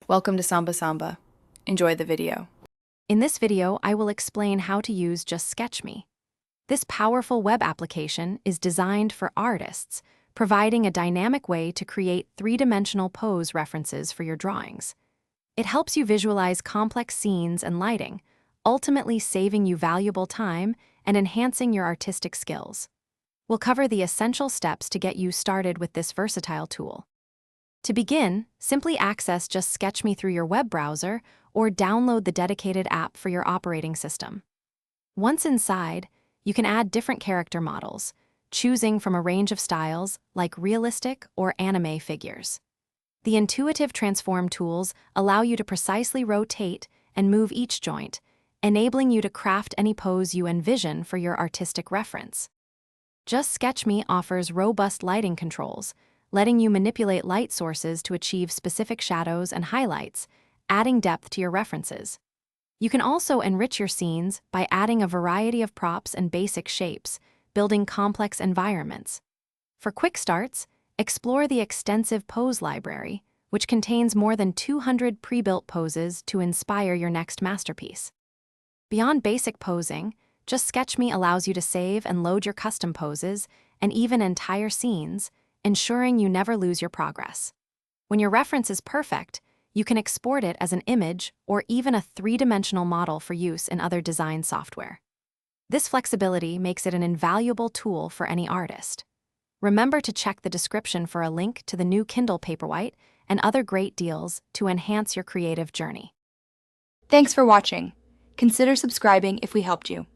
Welcome to Samba Samba. Enjoy the video. In this video, I will explain how to use Just Sketch Me. This powerful web application is designed for artists, providing a dynamic way to create three-dimensional pose references for your drawings. It helps you visualize complex scenes and lighting, ultimately saving you valuable time and enhancing your artistic skills. We'll cover the essential steps to get you started with this versatile tool. To begin, simply access Just Sketch Me through your web browser or download the dedicated app for your operating system. Once inside, you can add different character models, choosing from a range of styles like realistic or anime figures. The intuitive transform tools allow you to precisely rotate and move each joint, enabling you to craft any pose you envision for your artistic reference. Just Sketch Me offers robust lighting controls, letting you manipulate light sources to achieve specific shadows and highlights, adding depth to your references. You can also enrich your scenes by adding a variety of props and basic shapes, building complex environments. For quick starts, explore the extensive pose library, which contains more than 200 pre-built poses to inspire your next masterpiece. Beyond basic posing, Just Sketch Me allows you to save and load your custom poses and even entire scenes, ensuring you never lose your progress. When your reference is perfect, you can export it as an image or even a three-dimensional model for use in other design software. This flexibility makes it an invaluable tool for any artist. Remember to check the description for a link to the new Kindle Paperwhite and other great deals to enhance your creative journey. Thanks for watching. Consider subscribing if we helped you.